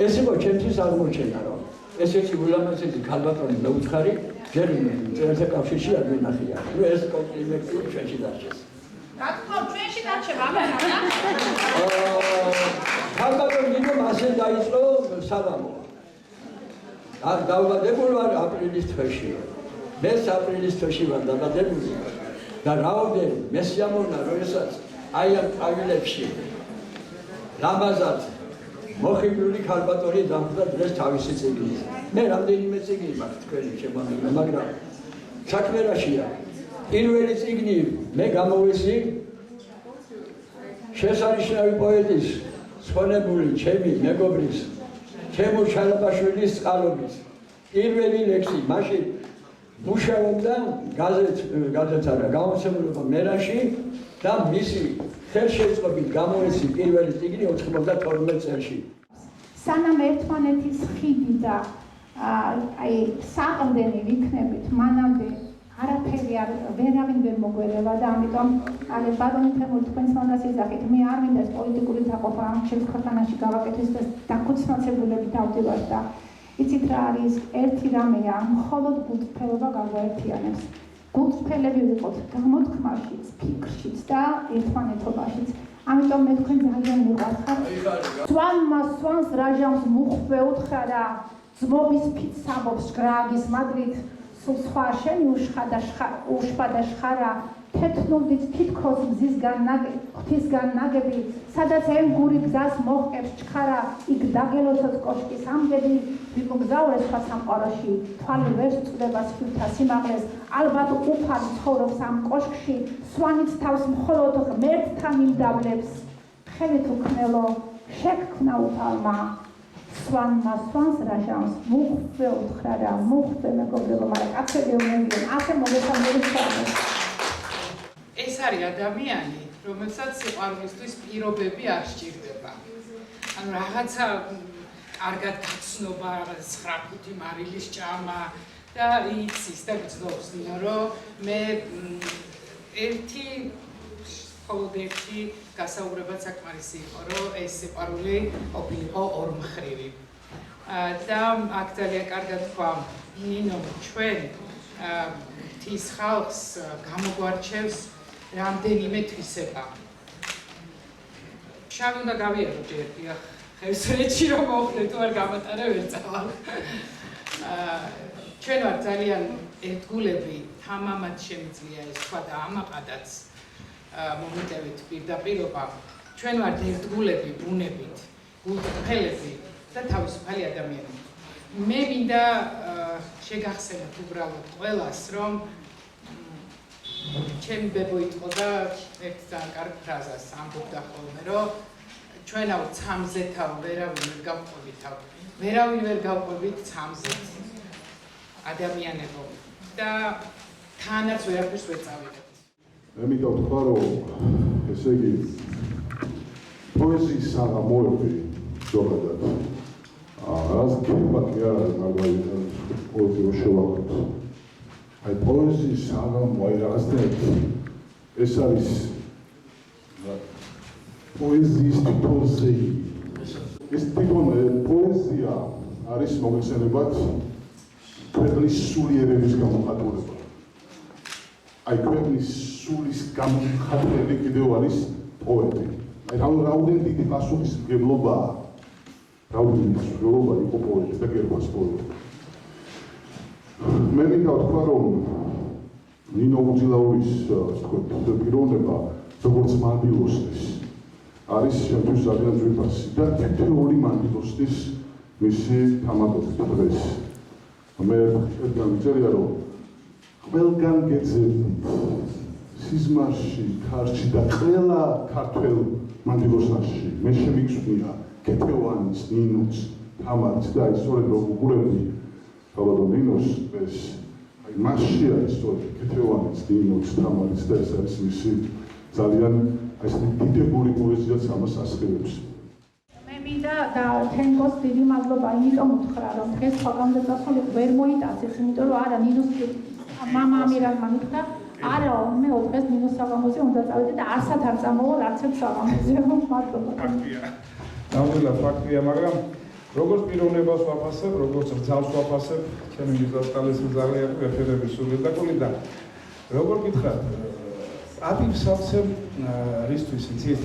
ეს იყო ჩემთვის აღმოჩენა რომ ესეთი ულამაზესი ქალბატონი მეუცხარი ჯერ წერილთა კავშირში არ მინახია. ნუ ეს კომპლიმენტი ჩვენში დარჩეს.
რა თქმა უნდა, ჩვენში დარჩება ამას.
ქალბატონი ნინო მასე დაიწყო სალამო. არ დავადებული ვარ აპრილის თვეში. მე აპრილის თვეში ვარ დაბადებული და რაოდენ მე სიამოვნა როდესაც აი ამ პავილებში ლამაზად მოხიბლული ქალბატონი დამხდა დღეს თავისი წიგნით. მე რამდენიმე წიგნი მაქვს თქვენი შემოგვიდგა, მაგრამ საქმე რაშია? პირველი წიგნი მე გამოვესი შესანიშნავი პოეტის, სხონებული ჩემი მეგობრის, თემურ შალაბაშვილის წყალობით. პირველი ლექსი მაშინ მუშაობდა გამოცემულობა მერაში და მისი ხელშეწყობით გამოვესი პირველი წიგნი 92 წელს.
სანამ ერთმანეთის ხიდი და აი საყრდენი ვიქნებით, მანამდე არაფერი ვერავინ ვერ მოგვერევა და ამიტომ აი ბატონი თემურ თქვენს მაგას ეძახით, მე არ მინდა პოლიტიკური დაყოფა ამ ჩემს ქვეყანაში გავაკეთოს და დაქუცმაცებულები დავდივარ და იცით რა არის ერთი რამეა, მხოლოდ გულწრფელობა გაგვაერთიანებს. გულწრფელები ვიყოთ გამოთქმაშიც, ფიქრშიც და ერთმანეთობაშიც. ამიტომ მე თქვენ ძალიან მივახართ. სვანმა სვანს რაჟამს მუხბე უთხრა და ძმობის ფიც საბობს გრაგის მადრით სულ სხვა შენი უშხადა შხარა თეთრნულით თითქოს ღვთისგან ნაგები სადაც ემგური გზას მოჰყევს ჩქარა იქ დაგელოსოთ კოშკის ამბები ვიმოგზაურეს სხვა სამყაროში თვალი ვერ წდება სფილთა სიმაღლეს ალბათ უფალი ცხოვრობს ამ კოშკში სვანიც თავს მხოლოდ ღმერთთან იმდაბლებს ხელით უქმნელო შეგქმნა უფალმა სვანმა სვანს რაჟამს მუხბე უთხრა და მუხბე მეგობრებო მაგრამ კაცები უმევიან ასე მოგესალმებით ხართ
ეს არის ადამიანი, რომელსაც სიყვარულისთვის პირობები არ სჭირდება. ანუ რაღაცა კარგად გაცნობა, 9 მარილის ჭამა და იცის და გძნობს, რომ მე მხოლოდ ერთი გასაუბრებად საკმარისი იყო, რომ ეს სიყვარული ყოფილიყო ორმხრივი. და აქ ძალიან კარგად თქვა ნინო ჩვენ მთის ხალხს გამოგვარჩევს რამდენიმე თვისება. შავი უნდა გავიარო ჯერ ხევსურეთში რომ მოხდე თუ არ გამატარე ვერ წავალ. ჩვენ ვარ ძალიან ერთგულები, თამამად შემიძლია ეს თქვა და ამაყადაც მომიტევით პირდაპირობა. ჩვენ ვარ ერთგულები, ბუნებით, გულწრფელები და თავისუფალი ადამიანები. მე მინდა შეგახსენოთ უბრალოდ ყველას, რომ ჩემი ბებო იყო და ერთ ძალიან კარგ ფრაზას ამბობდა ხოლმე, რომ ჩვენავ ცამზეთავ ვერავინ ვერ გავყვებითავ, ვერავინ ვერ გავყვებით ცამზეთ ადამიანებო და თანაც ვერაფერს ვერ წავიღებთ.
მე მინდა ვთქვა, რომ ესე იგი პოეზიის საღამოები ზოგადად რას გება კი არ არის მაგალითად პოეზი რო შევაკეთოთ. აი პოეზიის საღამო აი რაღაცნაირად ეს არის პოეზიის თვითონზე ეს თვითონ პოეზია არის მოგეხსენებათ ქვეყნის სულიერების გამოხატულება. აი ქვეყნის სულის გამოხატული კიდევ არის პოეტი. აი რაოდენ დიდი პასუხისმგებლობაა რაოდენ მსვლელობა იყო პოეტი და გერბას პოეტი. მე მინდა ვთქვა, რომ ნინო უძილაურის პიროვნება, როგორც მანდილოსნის, არის შემთხვევით ძალიან ძვირფასი და თითოეული მანდილოსნის მისი თამატობით დღეს. მე გამიწერია, რომ ყველგან გეძებდით სიზმარში, ქარში და ყველა ქართველ მანდილოსნაში მე შემიგზვნია კეთევანის, ნინოს თამარიც და აი სწორედ რომ უყურებდი ალბათ ნინოს ეს აი მასში არის სწორედ კეთევანიც ნინოს თამარიც და ეს არის მისი ძალიან ეს დიდებული პოეზიაც ამას ასხივებს.
მე მინდა და თენგოს დიდი მადლობა იმიტომ უთხრა რომ დღეს ხალხამდე წასული ვერ მოიტაცეს იმიტომ რომ არა ნინოს მამა ამირალმა მითხრა არა მე დღეს ნინოს საღამოზე უნდა წავიდე და არცად არ წამოვა რაც ერთ საღამოზე მადლობა
ფაქტია ნამდვილად ფაქტია მაგრამ როგორც პიროვნებას ვაფასებ როგორც რძალს ვაფასებ ჩემი მიზანსკალის ძალიან ეფერების სულიდაკული და როგორ გითხრათ ატივს ავცემ რისთვის იცით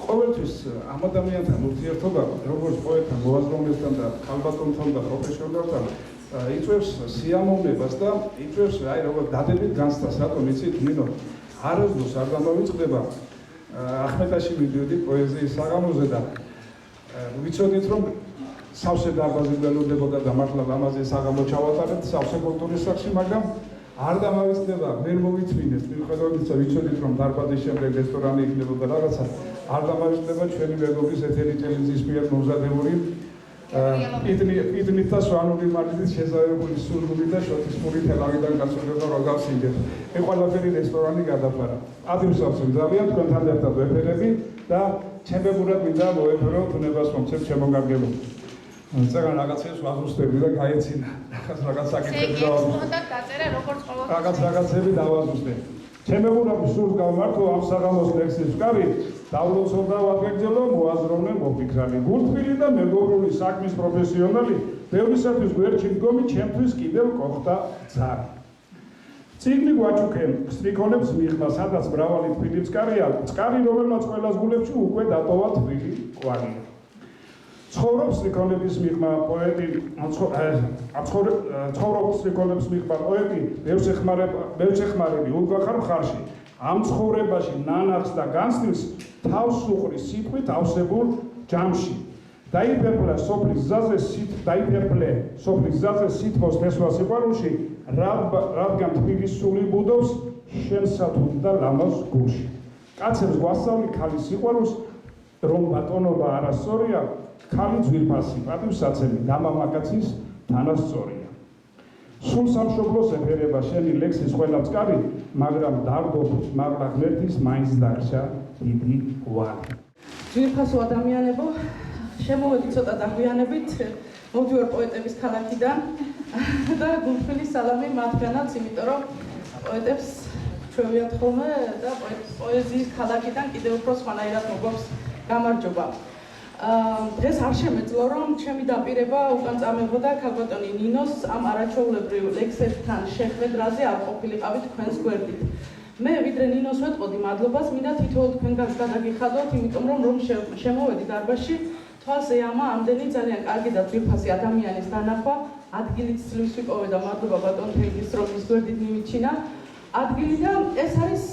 ყოველთვის ამ ადამიანთან ურთიერთობა როგორც პოეტთან მოაზროვნესთან და ქალბატონთან და პროფესიონალთან იწვევს სიამოვნებას და იწვევს აი როგორ დადებით განცდას რატომ იცით ნინო არასდროს არ დამოვიწყდება ახმეტაში მიდიოდი პოეზიის საღამოზე და ვიცოდით რომ სავსე დარბაზი გველოდებოდა და მართლა ლამაზი საღამო ჩავატარეთ სავსე კულტურის სახლში მაგრამ არ დამავიწყდება ვერ მოვიწვინეთ მიუხედავად იმისა ვიცოდით რომ დარბაზის შემდეგ რესტორანი იქნებოდა რაღაცა არ დამავიწყდება ჩვენი მეგობრის ეთერი ტელევიზიის მიერ მომზადებული პიტნით და სვანური მარილით შეზავებული სურგული და შოთისმური თელავიდან გასულება რო გავსინჯეთ მე ყველაფერი რესტორანი გადაფარა ადრეს ავსემ ძალიან თქვენთან ერთად ვეფერები და ჩემებურად მინდა მოეფერო თუნებას მომცემ შემოგარგებო წეგან რაღაცებს ვაზუსტები და გაეცინა რაღაც საკითხები რაღაცები დავაზუსტე ჩემებურად სულს გავმართო ამ საღამოს ლექსის ვკარი დავლოცო და ვაგეგრძელო მოაზროვნე მოფიქრალი გულთბილი და მეგობრული საქმის პროფესიონალი ბევრისათვის გვერდში მდგომი ჩემთვის კიდევ გოხდა ძარი წიგნი გვაჩუქენ სტრიქონებს მიღმა სადაც მრავალი თბილი წყარია წყარი რომელმაც ყველას გულებში უკვე დატოვა თბილი კვარია ცხოვრობს სტრიქონების მიღმა პოეტი ცხოვრობს სტრიქონების მიღმა პოეტი ბევრსეხმარები უგვახარ მხარში ამ ცხოვრებაში ნანახს და განცდილს თავს უყრის სიტყვით ავსებულ ჯამში დაიფერფლე სოფლის გზაზე სითბოს ნესვა სიყვარულში რადგან თბილის სული ბუდობს შენსათულ და ლამაზ გულში კაცებს გვასწავლი ქალის სიყვარულს რომ ბატონობა არასწორია ქალი ძვირფასი პატივსაცემი დამამაკაცის თანასწორია სულ სამშობლოს ეფერება შენი ლექსის ყველა წყარი მაგრამ დარდობ მაღლა ღმერთის მაინც დარჩა დიდი გვარი
ძვირფასო ადამიანებო შემოვედი ცოტა დაგვიანებით მოვდივარ პოეტების ქალაქიდან და გულთბილი სალამი მათგანაც იმიტომ რომ პოეტებს ჩვევიათ ხოლმე და პოეზიის ქალაქიდან კიდევ უფრო სხვანაირად მოგვაქვს გამარჯობა დღეს არ შემეძლო რომ ჩემი დაპირება უკან წამებოდა ქალბატონი ნინოს ამ არაჩვეულებრივ ლექსებთან შეხვედრაზე არ ყოფილიყავი თქვენს გვერდით მე ვიდრე ნინოს ვეტყოდი მადლობას მინდა თითოეულ თქვენგანს გადაგიხადოთ იმიტომ რომ შემოვედი დარბაზში თვალს ეამა ამდენი ძალიან კარგი და ძვირფასი ადამიანის დანახვა ადგილით ცლის ვიპოვე და მადლობა ბატონ თენგის რომ ის გვერდით მიმიჩინა ადგილი და ეს არის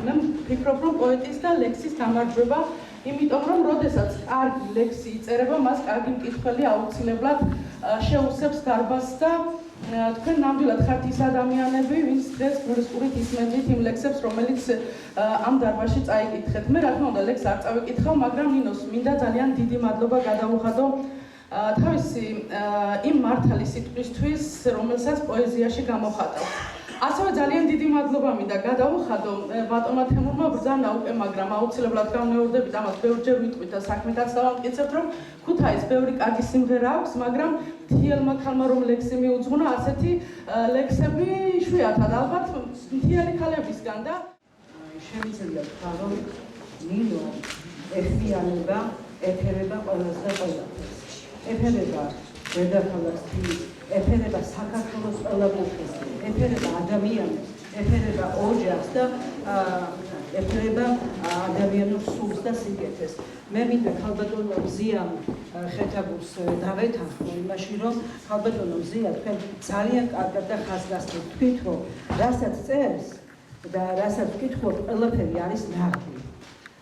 მე ვფიქრობ რომ პოეტის და ლექსის გამარჯვება იმიტომ რომ როდესაც კარგი ლექსი იწერება მას კარგი მკითხველი აუცილებლად შეუსებს დარბაზს და თქვენ ნამდვილად ხართ ის ადამიანები ვინც დღეს გულისყურით ისმენთ იმ ლექსებს რომელიც ამ დარბაზში წაიკითხეთ მე რა თქმა უნდა ლექსს არ წავიკითხავ მაგრამ ნინოს მინდა ძალიან დიდი მადლობა გადაუხადო თავისი იმ მართალი სიტყვისთვის რომელსაც პოეზიაში გამოხატავს ასევე ძალიან დიდი მადლობა მინდა გადაუხადო ბატონმა თემურმა ბრძანა უკვე მაგრამ აუცილებლად გავნეორდებით ამას ბევრჯერ ვიტყვით და საქმეთაც დავამტკიცებთ რომ ქუთაისს ბევრი კარგი სიმღერა აქვს მაგრამ მთიელმა ქალმა რომ ლექსი მიუძღვნა ასეთი ლექსები იშვიათად ალბათ მთიელი ქალებისგან და
შემიძლია ვთქვა რომ ნინო ეხმიანება ეთერება ყველას და ყველაფერს ეთერება დედაქალაქს ეთერება საქართველოს ყველა კუთხეს ეთერება ადამიანებს ეთერება ოჯახს და ეთერება ადამიანურ სულს და სიკეთეს მე მინდა ქალბატონო მზიამ ხეთაგურს დავეთანხმო იმაში რომ ქალბატონო მზია თქვენ ძალიან კარგად და ხაზგასმით თქვით რომ რასაც წერს და რასაც ვკითხოთ ყველაფერი არის ნაღდი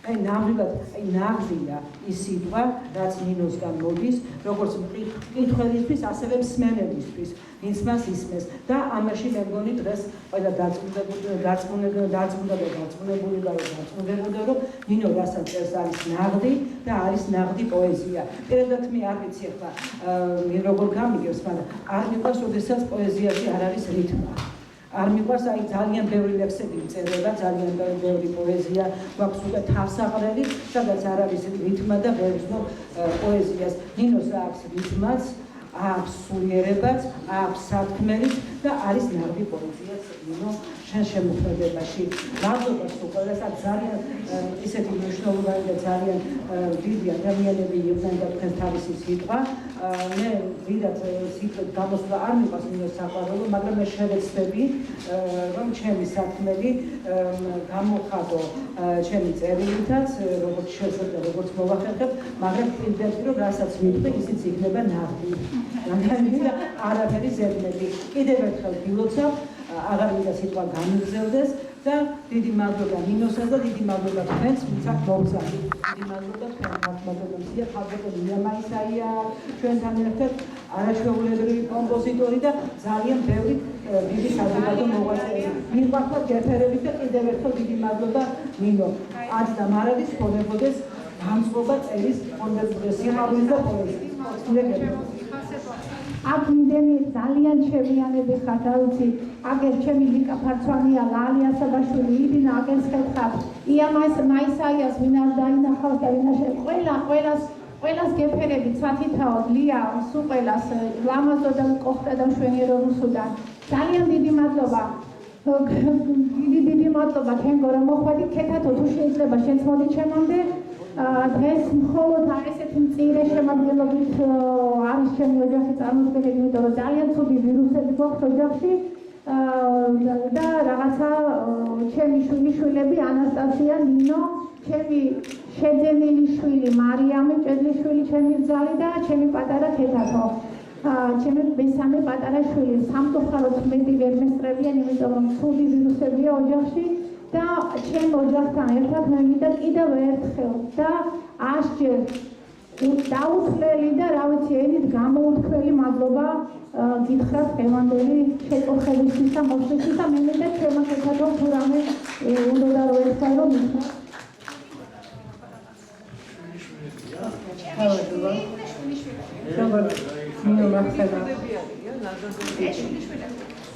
აი ნამდვილად აი ნაღზია ის სიტყვა, რაც ნინოსგან მოდის, როგორც მკითხველისთვის, ასევე მსმენელისთვის, ვინც მას ისმენს და ამაში მე მგონი დღეს ყველა დარწმუნებული, რომ ნინო რასაც წერს არის ნაღდი და არის ნაღდი პოეზია. პირადად მე არ ვიცი ახლა როგორ გამიგებს, მაგრამ არ მიყვარს, როდესაც პოეზიაში არ არის რითმა. არ მიყვარს აი ძალიან ბევრი ლექსები წერება, ძალიან ბევრი პოეზია გვაქვს უკვე თავსაღრელი, სადაც არ არის რითმა და ვერ ვცნობ პოეზიას. ნინოს აქვს რითმაც, აქვს სულიერებაც, აქვს სათქმელიც და არის ნაღდი პოეზიაც ნინო შენ შემოქმედებაში. მადლობა ყველასა ძალიან ისეთი მნიშვნელოვანი და ძალიან დიდი ადამიანები იყვნენ და თქვენ თავისი სიტყვა. მე ვიდათ სიტყვით გამოსვლა არ მიყვარს ნინოს საყვარელო, მაგრამ მე შევეცდები რომ ჩემი სათქმელი გამოხატო ჩემი წერილითაც, როგორც შეძლებდა, როგორც მოვახერხებ, მაგრამ პირდაპირ რომ რასაც ვიტყვი, ისიც იქნება ნაღდი. და არაფერი ზებნები. კიდევ ერთხელ გილოცავ, აღარ მინდა სიტყვა გამიგზელდეს და დიდი მადლობა ნინოსას და დიდი მადლობა თქვენს, ვინც აქ მოვზარდით. დიდი მადლობა თქვენ მადლობა მზია ხალხო მიამაისაია ჩვენთან ერთად არაჩვეულებრივი კომპოზიტორი და ძალიან ბევრი დიდი საზოგადო მოღვაწე. მიყვარხოთ გეფერებით და კიდევ ერთხელ დიდი მადლობა ნინო. আজ და მარადის ხონებოდეს განწყობა წერის სიყვარულის და პოეზიის.
აქ იმდენი ძალიან ჩემიანები ხართ, რა ვიცი, აგერ ჩემი ლიკა ფარცვანია, ლალია საბაშვილი, იბინა აგერს ხერხავ, იამას მაისაიას ვინ არ დაინახავს და ვინ არ ყველას გეფერები ცათითაოდ, ლია, სულ ყველას, ლამაზო და კოხტა და მშვენიერო რუსუდან. ძალიან დიდი მადლობა. დიდი მადლობა თენგო რომ მოხვედი, ქეთათო თუ შეიძლება შენც მოდი ჩემამდე. დღეს მხოლოდ ესეთი მწირე შემადგენლობით არის ჩემი ოჯახი წარმოდგენილი, იმიტომ რომ ძალიან ცუდი ვირუსები გვაქვს ოჯახში და რაღაცა ჩემი შვილები ანასტასია, ნინო, ჩემი შეძენილი შვილი მარიამი ჭედლიშვილი, ჩემი ბრძალი და ჩემი პატარა ქეთათო. ჩემი მესამე პატარა შვილი, სამწუხაროდ მეტი ვერ მესწრებიან, იმიტომ რომ ცუდი ვირუსებია ოჯახში. და ჩემ ოჯახთან ერთად მე მინდა კიდევ ერთხელ და 100 ჯერ დაუთვლელი და რა ვიცი ენით გამოუთქველი მადლობა გითხრათ ხევანდელი შეწუხებისთვის და მოსვლისთვის და მე მინდა ჩემო ქეთათო თუ რამე უნდა რომ ერთხელ რომ მითხრა.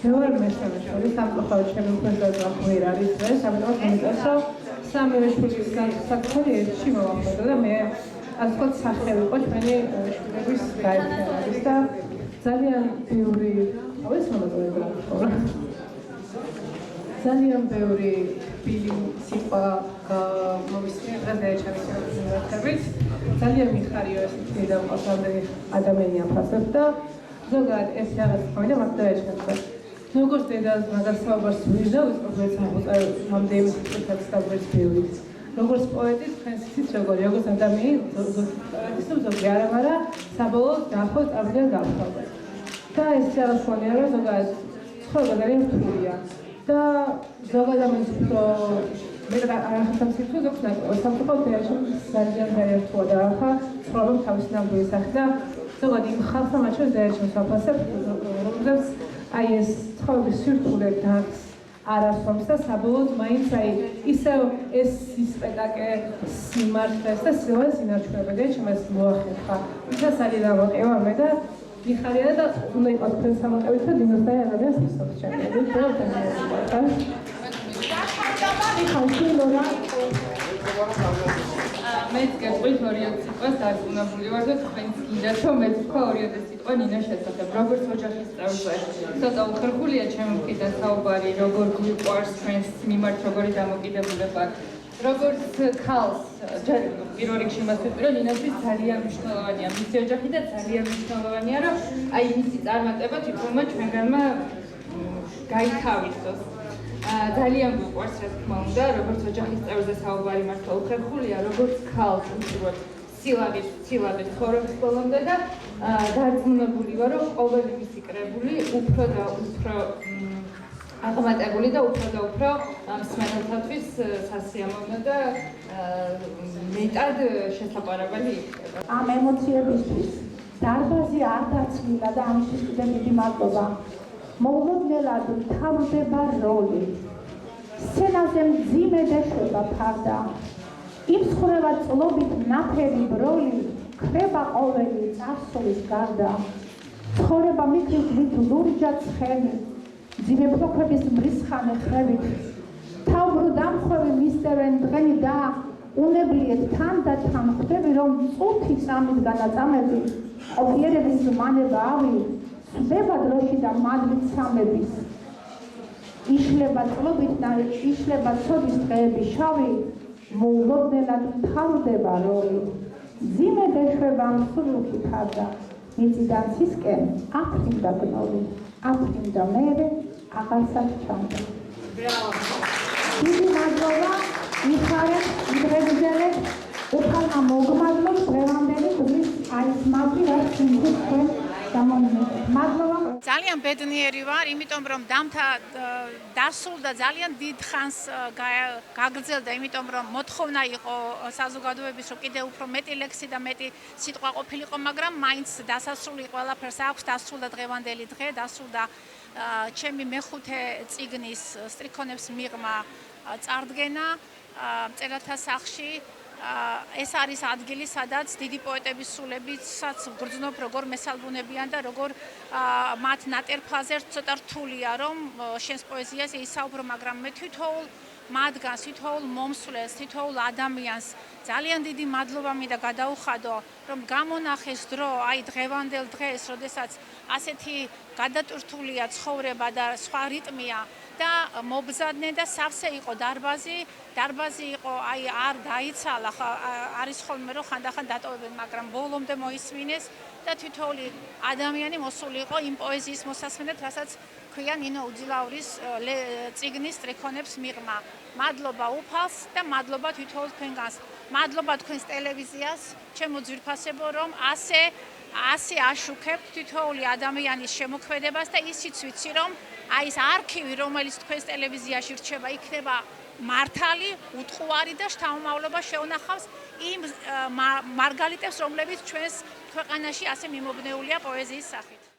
მე ვარ მესამე შვილი, სამწუხაროდ ჩემი უფროსი ვერ არის დღეს, ამიტომ მომიტანო სამივე შვილის საქმე ერთში მოვახდინე და მე ასე ვთქვათ სახე ვიყო ჩვენი შვილების გაერთიანების და ძალიან ბევრი ეს მომენტია. ძალიან ბევრი თბილი სიტყვა მომისმინე დღეს ჩემს ძალიან მიხარია ეს თბილი და ყოველდღე ადამიანი აფასებ და ზოგადად ეს რაღაც ხოინა მაგდა ეჩქება. როგორც დედას მაგას საუბარს ვიძა, ვიწყობთ ამოწარ მომდევნო სიტყვას დაგვერც ბევრი. როგორც პოეტი, თქვენს ისიც როგორც ადამიანი, ზოგი არა, საბოლოოდ დაახო წავიდა გავხვალ. და ეს რაღაცაა რომ ზოგადად ცხოვრება ძალიან რთულია. და ზოგადად ამის მე არახთან სიტყვა ზოგადად სამწუხაროდ ძალიან რთულია და ახლა ცხოვრება თავის ნამდვილი სახე და ზოგადად იმ ხალხმა მათ შორის დაერჩოს აფასებ, რომელზეც აი ეს ცხოვრების სირთულე დარს არ ასვამს და საბოლოოდ მაინც აი ისევ ეს სპექტაკლი სიმართლეს და სინარჩუნებდა და ჩემს მოახერხა. იცას არის დავაყევა მე და მიხარია და უნდა იყოს თქვენ სამყაროც და დინოსტაი ადამიანს ისწავლეს ჩემი.
მეც გეტყვით 200 სიტყვას დარწმუნებული ვარ და თქვენც გინდათ რომ მეც ვქვა 200 სიტყვა ნინოს შესახებ. როგორც ოჯახის წევრზე, ცოტა უხერხულია ჩემი მხრიდან საუბარი, როგორ გვიყვარს ჩვენს მიმართ როგორი დამოკიდებულება. როგორც ქალს, პირველ რიგში მას ვიტყვი, რომ ნინოსთვის ძალიან მნიშვნელოვანია მისი ოჯახი და ძალიან მნიშვნელოვანია, რომ აი მისი წარმატება თვითონმა ჩვენგანმა გაითავისოს. ძალიან გვიყვარს რა თქმა უნდა, როგორც ოჯახის წევრზე საუბარი მართლა უხერხულია, როგორც ქალს უბრალოდ სილადის ცხოვრების ბოლომდე და დარწმუნებული ვარ, რომ ყოველი მისი კრებული უფრო და უფრო აღმატებული და უფრო მსმენელთათვის სასიამოვნო და მეტად შესაყვარებელი იქნება.
ამ ემოციებისთვის დარბაზი არ დაცვილა და ამისთვის კიდევ დიდი მადლობა. მოულოდნელად მთავრდება როლი. სცენაზე მძიმე დეშვება ფარდა. იმსხვრევა წლობით ნაფერი ბროლი, ხრება ყოველი წარსულის გარდა. ცხოვრება მიქრის ვით ლურჯად ცხენი, მძიმე ფოქვების მრისხანე ხრევით. თავბრუ დამხვევი მისდევენ დღენი და უნებლიეთ თან და თან ხვდები, რომ წუთი წამით განაწამები, ყოფიერების ზმანება ავი, სვდება დროში და მადლით სამების. იშლება წლობით და იშლება ცოდის დღეები შავი, მოულოდნელად მთავრდება როლი. მძიმე დეშვება მსხვილში ფარდა, მიწიდან ცისკენ აფრინდა გნოლი, აფრინდა მერე აღარსაც ჩამდა. დიდი მადლობა, მიხარეთ, მიდღეგრძელეთ, უფალმა მოგმადლობთ დღევანდელი დღის არის მაგრი, რაც სიმღერით თქვენ გამომიმეტეთ. მადლობა.
ძალიან ბედნიერი ვარ, იმიტომ რომ დამთა დასრულდა ძალიან დიდ ხანს გაგრძელდა, იმიტომ რომ მოთხოვნა იყო საზოგადოების, რომ კიდევ უფრო მეტი ლექსი და მეტი სიტყვა ყოფილიყო, მაგრამ მაინც დასასრული ყველაფერს აქვს, დასრულდა დღევანდელი დღე, დასრულდა ჩემი მეხუთე წიგნის სტრიქონებს მიღმა წარდგენა მწერალთა სახლში. ეს არის ადგილი, სადაც დიდი პოეტების სულებიცაც ვგრძნობ, როგორ მესალბუნებიან და როგორ მათ ნატერფაზე ცოტა რთულია, რომ შენს პოეზიაზე ისაუბრო, მაგრამ მე თვითოულ მათგანს, თითოეულ მომსვლელს, თითოეულ ადამიანს ძალიან დიდი მადლობა მინდა გადაუხადო, რომ გამონახეს დრო, აი დღევანდელ დღეს, როდესაც ასეთი გადატვირთულია ცხოვრება და სხვა რიტმია და მობზადნენ და სავსე იყო დარბაზი, დარბაზი იყო, აი არ დაიცალა, არის ხოლმე რომ ხანდახან დატოვებენ, მაგრამ ბოლომდე მოისმინეს და თითოეული ადამიანი მოსული იყო იმ პოეზიის მოსასმენად, რასაც ქვია ნინო უძილაურის წიგნის სტრიქონებს მიღმა. მადლობა უფალს და მადლობა თითოეულ თქვენგანს. მადლობა თქვენს ტელევიზიას, ჩემო ძვირფასებო, რომ ასე აშუქებთ თითოეული ადამიანის შემოქმედებას და ისიც ვიცი, რომ აი ეს არქივი, რომელიც თქვენს ტელევიზიაში რჩება, იქნება მართალი, უტყუარი და შთამომავლობა შეუნახავს იმ მარგალიტებს, რომლებიც ჩვენს ქვეყანაში ასე მიმობნეულია პოეზიის სახით.